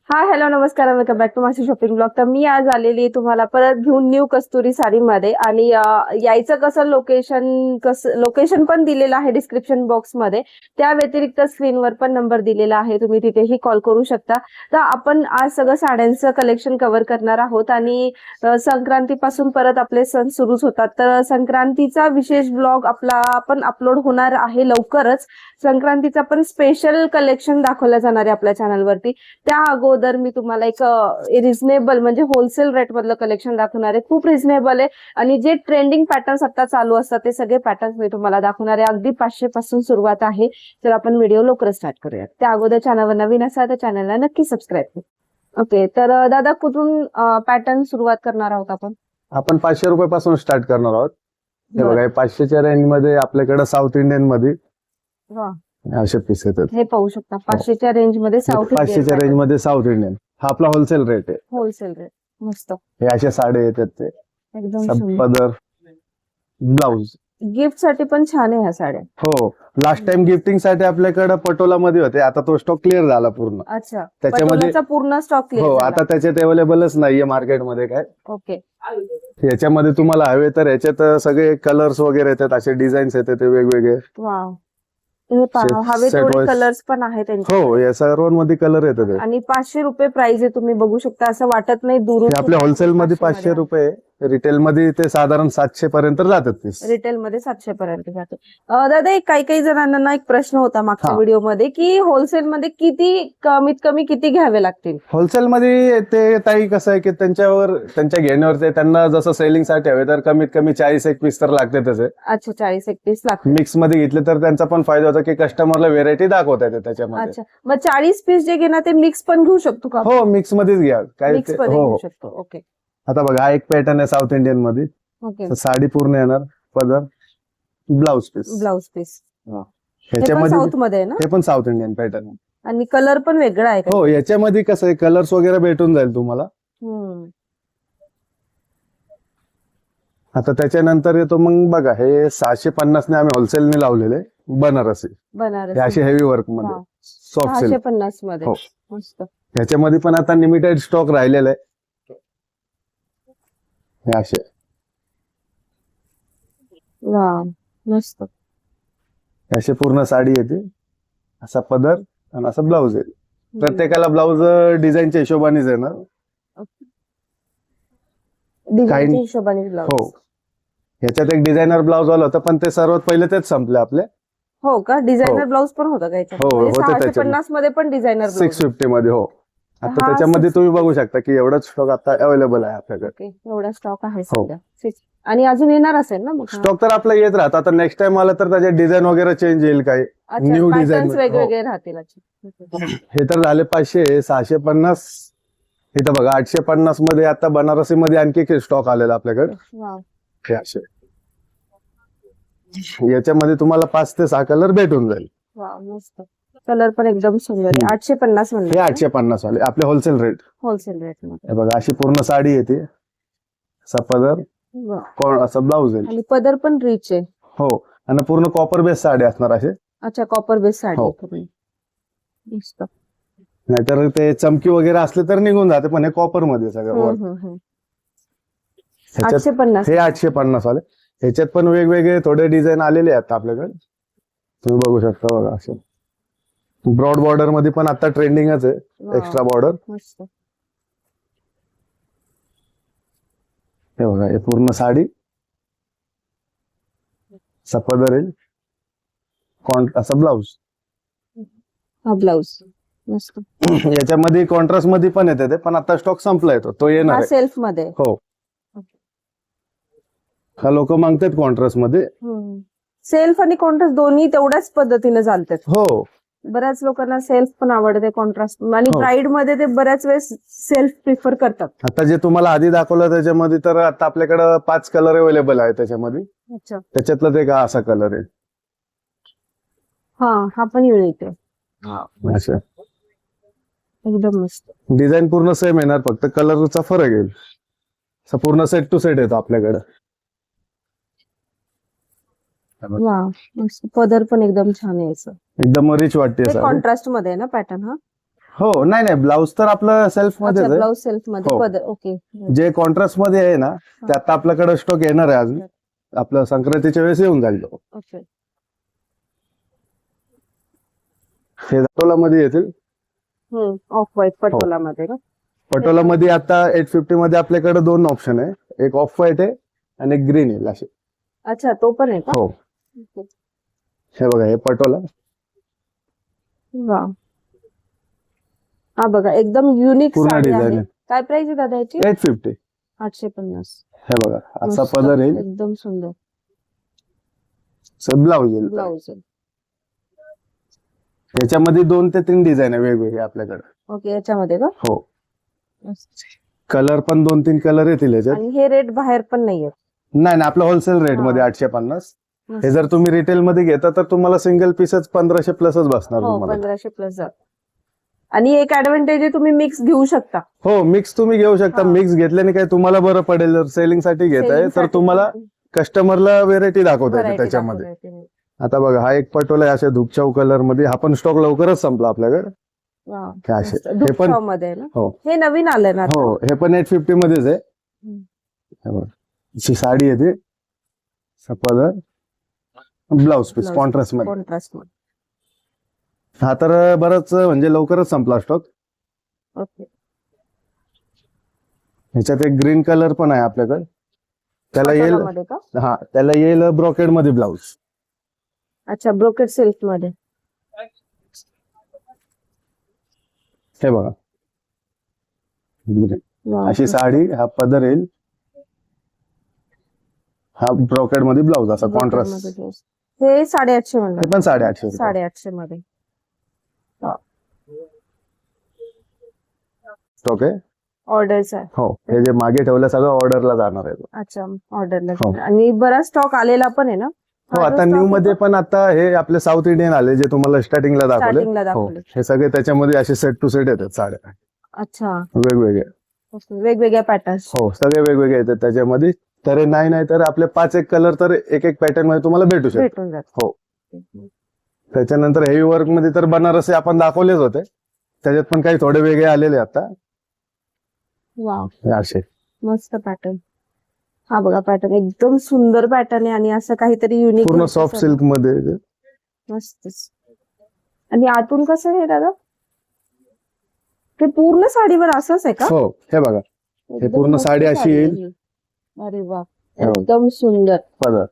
हाय hello नमस्कार, welcome back to my shopping blog. तर मी आज आलेली तुम्हाला परत घेऊन न्यू कस्तुरी साडीमध्ये. आणि यायचं कसं लोकेशन पण दिलेलं आहे डिस्क्रिप्शन बॉक्स मध्ये. त्या व्यतिरिक्त स्क्रीनवर पण नंबर दिलेला आहे, तुम्ही तिथेही कॉल करू शकता. तर आपण आज सगळं साड्यांचं कलेक्शन कव्हर करणार आहोत. आणि संक्रांतीपासून परत आपले सण सुरूच होतात, तर संक्रांतीचा विशेष ब्लॉग आपला पण अपलोड होणार आहे लवकरच. संक्रांतीचा पण स्पेशल कलेक्शन दाखवलं जाणार आहे आपल्या चॅनलवरती. त्या अगोदर मी तुम्हाला एक रिझनेबल म्हणजे होलसेल रेट मधलं कलेक्शन दाखवणार आहे. खूप रिझनेबल आहे. आणि जे ट्रेंडिंग पॅटर्न्स आता चालू असतात ते सगळे पॅटर्न्स मी तुम्हाला दाखवणार आहे. अगदी 500 पासून सुरुवात आहे. तर आपण व्हिडिओ लवकर स्टार्ट करूया. त्या अगोदर चॅनलवर नवीन असाल तर चॅनलला नक्की सबस्क्राईब करा. ओके, तर दादा कुठून पॅटर्न सुरुवात करणार आहोत आपण? आपण 500 रुपयापासून स्टार्ट करणार आहोत. हे बघा, 500च्या रेंज मध्ये आपल्याकडे साऊथ इंडियन मध्ये असे पीस येतात. हे पाहू शकता 500च्या रेंज मध्ये साऊथ 500च्या रेंज मध्ये साऊथ इंडियन हा आपला होलसेल रेट आहे. होलसेल रेट मस्त. हे असे साडे येतात ते एकदम पदर ब्लाउज गिफ्ट साठी पण छान आहे ह्या साड्या. हो, लास्ट टाइम गिफ्टिंग साठी आपल्याकडे पटोला मध्ये होते, आता तो स्टॉक क्लिअर झाला पूर्ण. अच्छा, त्याच्यामध्ये पूर्ण स्टॉक हो, आता त्याच्यात अवेलेबलच नाहीये मार्केटमध्ये काय. ओके, याच्यामध्ये तुम्हाला हवे तर याच्यात सगळे कलर्स वगैरे येतात, असे डिझाईन्स येतात ते वेगवेगळे. वाव, हे पहा, हवे तेवढे कलर्स पण आहेत त्यांचे. हो, या सर्वांमध्ये कलर येतात. आणि 500 रुपये प्राइस आहे, तुम्ही बघू शकता. असं वाटत नाही दूर. आपल्या होलसेल मध्ये 500 रुपये, रिटेल मध्ये ते साधारण 700 पर्यंत जातात पीस. रिटेल मध्ये 700 पर्यंत जातो. दादा, एक काही जणांना ना एक प्रश्न होता मागच्या व्हिडिओ मध्ये की होलसेल मध्ये किती कमीत कमी किती घ्यावे लागतील? होलसेल मध्ये ते ताई कसं आहे की त्यांच्या घेण्यावर ते त्यांना जसं सेलिंग साठी हवे तर कमीत कमी 40-1 पीस तर लागते त्याचे. अच्छा, 40-1 पीस लागते. मिक्स मध्ये घेतले तर त्यांचा पण फायदा होता की कस्टमरला व्हेरायटी दाखवता येते त्याच्यामध्ये. अच्छा, मग 40 पीस जे घेणार ते मिक्स पण घेऊ शकतो का? हो, मिक्स मध्येच घ्या. काय मिक्स मध्ये घेऊ शकतो. ओके, आता बघा, हा एक पॅटर्न आहे साऊथ इंडियन मध्ये. ओके, साडी पूर्ण येणार, पदर, ब्लाउज पीस. ह्याच्यामध्ये साऊथ मध्ये आहे ना? हे पण साऊथ इंडियन पॅटर्न. आणि कलर पण वेगळा आहे का? हो, याच्यामध्ये कसं आहे कलर्स वगैरे भेटून जाईल तुम्हाला. आता त्याच्यानंतर येतो मग बघा, हे 650 ने आम्ही होलसेलने लावलेले बनारसी. हे असे हेवी वर्क मध्ये सॉफ्ट सिल्क 650 मध्ये. हो. मस्त. ह्याच्यामध्ये पण आता लिमिटेड स्टॉक राहिलेला आहे. हे असे मस्त. असे पूर्ण साडी येते, असा पदर आणि असा ब्लाउज येते. प्रत्येकाला ब्लाउज डिझाईनच्या हिशोबानेच येणार. डिझाईनच्या हिशोबाने ब्लाउज. हो, ह्याच्यात एक डिझायनर ब्लाउज आला होता पण ते सर्वात पहिले तेच संपले आपले. हो का? डिझायनर ब्लाउज पण होता का याच्यात? हो, होते 650 मध्ये पण डिझायनर 650 मध्ये. हो, आता त्याच्यामध्ये तुम्ही बघू शकता की एवढाच स्टॉक आता अवेलेबल आहे आपल्याकडे. एवढा स्टॉक आहे सध्या. आणि अजून येणार असेल ना? स्टॉक तर आपला येत राहत. आता नेक्स्ट टाइम आला तर त्याचे डिझाईन वगैरे चेंज येईल, काही न्यू डिझाईन वेगवेगळे राहतील. हे तर झाले 500. 650 इथं बघा, 850 मध्ये आता बनारसी मध्ये आणखी एक स्टॉक आलेला आपल्याकडे. हे असे याच्यामध्ये तुम्हाला 5 ते 6 कलर भेटून जाईल. मस्त. कलर पण एकदम सुंदर आहे. 850 म्हणले. हे 850 वाले आपले होलसेल रेट. होलसेल रेट मध्ये. हे बघा, अशी पूर्ण साडी येते, असा पदर, असा ब्लाउज आहे. आणि पदर पण रिच आहे. हो, आणि पूर्ण कॉपर बेस साडी असणार असे. अच्छा, कॉपर बेस साडी. मस्त. नाहीतर ते चमकी वगैरे असले तर निघून जाते, पण हे कॉपर मध्ये सगळं. 850. हे 850 वाले. ह्याच्यात पण वेगवेगळे थोडे डिझाईन आलेले आहेत आपल्याकडे, तुम्ही बघू शकता. बघा, असे ब्रॉड बॉर्डर मध्ये पण आता ट्रेंडिंगच आहे, एक्स्ट्रा बॉर्डर. हे बघा, हे पूर्ण साडी, सपदर येईल, असा ब्लाउज. ब्लाउज मस्त. याच्यामध्ये कॉन्ट्रास्ट मध्ये पण येते ते, पण आता स्टॉक संपला येतो, तो येणार सेल्फ मध्ये. हो, हा लोक मागतात कॉन्ट्रास्ट मध्ये. सेल्फ आणि कॉन्ट्रास्ट दोन्ही तेवढ्याच पद्धतीने चालतात. हो, बऱ्याच लोकांना सेल्फ पण आवडते कॉन्ट्रास्ट आणि हो. ब्राईड मध्ये ते बऱ्याच वेळेस सेल्फ प्रिफर करतात. आता जे तुम्हाला आधी दाखवलं त्याच्यामध्ये तर आता आपल्याकडे 5 कलर अवेलेबल आहे त्याच्यामध्ये. अच्छा. त्याच्यातलं ते का असा कलर आहे हा पण युनिक आहे. असं. एकदम मस्त. डिझाईन पूर्ण सेम येणार, फक्त कलरचा फरक येईल. असं पूर्ण सेट टू सेट येतो आपल्याकडे. वा मस्त. पदर पण एकदम छान आहे याचं. एकदम रिच वाटते साडी. कॉन्ट्रास्ट मध्ये आहे ना पॅटर्न हा? हो, नाही ब्लाऊज तर आपलं सेल्फ मध्ये आहे. ब्लाउज सेल्फ मध्ये हो. पदर. ओके. जे कॉन्ट्रास्ट मध्ये आहे ना ते आता आपल्याकडे स्टॉक येणार आहे अजून. आपलं संक्रांतीच्या वेळेस येऊन जाईल तो. ओके. हे पटोला मध्ये येतील. ऑफ व्हाईट पटोला मध्ये का? पटोला मध्ये आता 850 मध्ये आपल्याकडे 2 ऑप्शन आहे, एक ऑफ व्हाईट आहे आणि एक ग्रीन आहे असे. अच्छा, तो पण आहे का? हो, हे बघा, हे पटोला. वा. हा बघा, एकदम युनिक पूर्ण साडी डिझाईन आहे. आहे. काय प्राइस आहे दादा याची? 850. 850. हे बघा, असा मस्त. पदर येईल. एकदम सुंदर ब्लाऊज येईल. ब्लाउज. याच्यामध्ये 2 ते 3 डिझाईन आहे वेगवेगळे आपल्याकडे. ओके, याच्यामध्ये का? हो, कलर पण 2-3 कलर येतील याच्यात. आणि हे रेट बाहेर पण नाहीये. नाही, आपलं होलसेल रेट मध्ये 850. हे जर तुम्ही रिटेल मध्ये घेता तर तुम्हाला सिंगल पीसच 1500 प्लसच बसणार हो, तुम्हाला. 1500 प्लस. आणि एक ऍडव्हान्टेज आहे, तुम्ही मिक्स घेऊ शकता. हो, मिक्स तुम्ही घेऊ शकता. मिक्स घेतल्याने काय तुम्हाला बरं पडेल. जर सेलिंग साठी घेताय तर तुम्हाला कस्टमरला व्हेरायटी दाखवता येते त्याच्यामध्ये. आता बघा, हा एक पटोला आहे अशा धुपचाऊ कलर मध्ये. हा पण स्टॉक लवकरच संपला आपल्याकडे. हे असे. हे पण मध्ये ना? हो, हे नवीन आलंय ना? हो, हे पण 850 मध्येच आहे. हे बघा, अशी साडी येते, पदर, ब्लाउज पीस कॉन्ट्रास्ट मध्ये. कॉन्ट्रास्ट मध्ये. हा तर बरंच म्हणजे लवकरच संपला स्टॉक. ओके. ह्याच्यात एक ग्रीन कलर पण आहे आपल्याकडे. त्याला येईल, पटोलामध्ये का? हा, त्याला येईल ब्रॉकेड मध्ये ब्लाउज. अच्छा, ब्रोकेड सिल्क मध्ये. हे बघा, वा. अशी साडी, हा पदर येईल, हा ब्रॉकेड मध्ये ब्लाउज असा Brocade कॉन्ट्रास्ट. मध्ये blouse. हे 850 म्हणलं. हे पण 850. 850 मध्ये स्टॉक आहे. ऑर्डरच आहे. हो, हे जे मागे ठेवलं सगळं ऑर्डरला जाणार आहे. अच्छा, ऑर्डरला. हो. आणि बराच स्टॉक आलेला पण आहे ना? हो, आता न्यू मध्ये पण आता हे आपले साऊथ इंडियन आले जे तुम्हाला स्टार्टिंगला दाखवले. हो, हे सगळे त्याच्यामध्ये असे सेट टू सेट येतात साड्या. अच्छा, वेगवेगळे. वेगवेगळ्या पॅटर्न्स. हो, सगळे वेगवेगळे येतात त्याच्यामध्ये. तर नाही तर आपले 5 कलर तर एक पॅटर्न मध्ये तुम्हाला भेटू शकतो. भेटून जात. हो. त्याच्यानंतर हेवी वर्क मध्ये तर बनारसी आपण दाखवलेच होते. त्याच्यात पण काही थोडे वेगळे आलेले आता. वा, असे मस्त पॅटर्न. हा बघा, पॅटर्न एकदम सुंदर पॅटर्न आहे आणि असं काहीतरी युनिक. पूर्ण सॉफ्ट सिल्क मध्ये. मस्तच. आणि आतून कसं आहे दादा? ते पूर्ण साडीवर असंच आहे का? हो, हे बघा, हे पूर्ण मस्त साडी अशी येईल. अरे वा, एकदम सुंदर. पदर,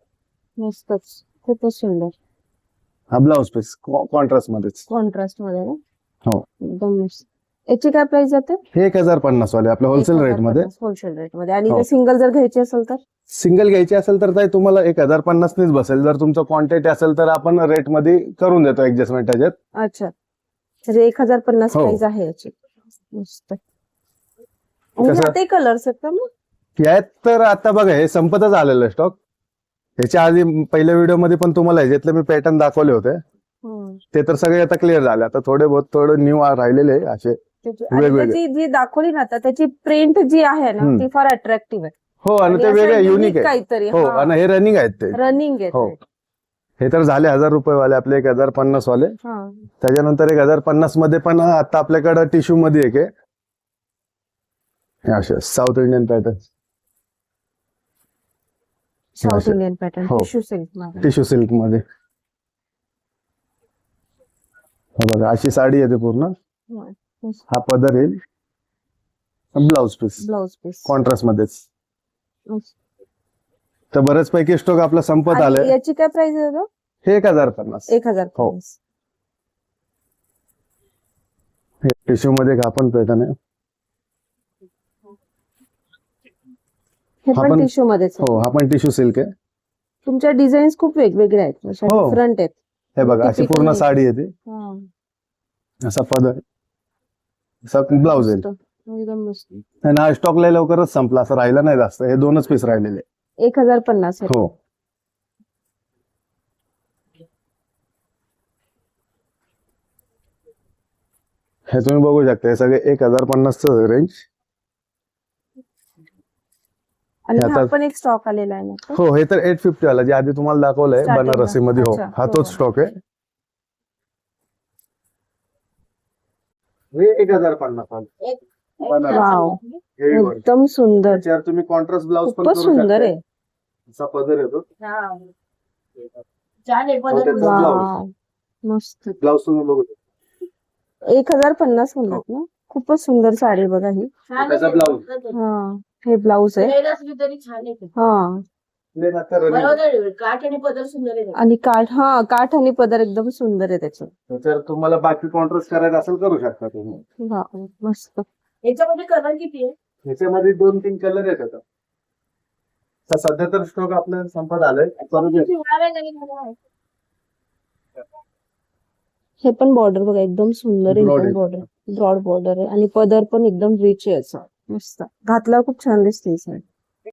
मस्तच, खूपच सुंदर. हा ब्लाउज पीस कॉन्ट्रास्ट मध्येच. कॉन्ट्रास्ट मध्ये ना? हो. एकदम मस्त. याची काय प्राइस जाते? हे 1050 वाले आपल्या होलसेल रेट मध्ये. होलसेल रेट मध्ये. आणि हो. सिंगल जर घ्यायची असेल तर? सिंगल घ्यायची असेल तर ताई तुम्हाला 1050 नेच बसेल. जर तुमचं क्वांटिटी असेल तर आपण रेट मध्ये करून देतो ऍडजस्टमेंट त्याच्यात. अच्छा, म्हणजे 1050 हो. प्राइस आहे याची. मस्त. आणि कसं? यातही कलर्स आहेत का मग? यात तर आता बघा, हे संपतच आलेलं स्टॉक. ह्याच्या आधी पहिल्या व्हिडिओ मध्ये पण तुम्हाला ह्याच्यातले मी पॅटर्न दाखवले होते. ते तर सगळे आता क्लिअर झाले. आता थोडं न्यू राहिलेले असे आणि वेगवेगळे. त्याची जी दाखवली ना आता, त्याची प्रिंट जी आहे ना ती फार अट्रॅक्टिव्ह आहे. हो, आणि ते वेगळे युनिक आहे. काहीतरी. हो, आणि हे रनिंग आहेत ते. रनिंग हो. आहे. हे तर झाले 1000 रुपये वाले आपले, 1050 वाले. त्याच्यानंतर 1050 मध्ये पण आता आपल्याकडे टिश्यू मध्ये एक आहे. हे असे South Indian pattern. South Indian pattern. हो. Tissue silk. टिश्यू सिल्क मध्ये. हे बघा, अशी साडी येते पूर्ण. हा पदर येईल, blouse piece blouse piece contrast मध्येच. तर बरेच पैकी स्टॉक आपला संपत आलाय. याची काय प्राइस आहे? हे 1050. 1050. हे टिश्यू मध्ये आपण पॅटर्न आहे. हे पण आपण- टिश्यू मध्येच आहे. हो, हा पण टिश्यू सिल्क आहे. तुमच्या डिझाईन्स खूप वेगवेगळ्या आहेत, हो. डिफरंट आहेत. हे बघा, अशी Typical पूर्ण नाही. साडी येते. असा पदर, असा ब्लाऊज आहे. मस्त. एकदम मस्त. आणि हा स्टॉक लय लवकरच संपला, असं राहिलं नाही जास्त, हे 2च पीस राहिलेले. 1050 आहे. हो. हे तुम्ही बघू शकता, हे सगळे 1050 रेंज. आणि हे हा आता- पण एक स्टॉक आलेला आहे ना तो? हो, हे तर 850 वाला जे आधी तुम्हाला दाखवलंय Starting ला. बनारसी मध्ये. हो, अच्छा, हा हो. तोच स्टॉक आहे. हे 1050 वाला. Wow, Heavy work. एकदम सुंदर. त्याच्यावर तुम्ही कॉन्ट्रास्ट ब्लाऊज पण खूपच करू सुंदर शकता. आहे. असा पदर येतो. वाव, मस्त. ब्लाऊज तुम्ही बघू शकता. 1050 म्हणतात ना? खूपच सुंदर साडी आहे बघा ही. त्याचा ब्लाऊज. हा, हे ब्लाऊज आहे. हा, काठ आणि पदर सुंदर आहे. आणि काठ आणि पदर एकदम सुंदर आहे त्याचं. त्याच्यावर तुम्हाला बाकी कॉन्ट्रास्ट करायचं असेल करू शकता तुम्ही. वाव, मस्त. याच्यामध्ये कलर किती आहे? ह्याच्यामध्ये 2-3 कलर आहेत आता. तर सध्या तर स्टॉक आपल्या संपत आलाय. हे पण बॉर्डर बघा एकदम सुंदर आहे. Broad एकदम आहे. बॉर्डर, ब्रॉड बॉर्डर आहे आणि पदर पण एकदम रिच आहे असं. मस्त. घातल्यावर खूप छान दिसते ही साडी.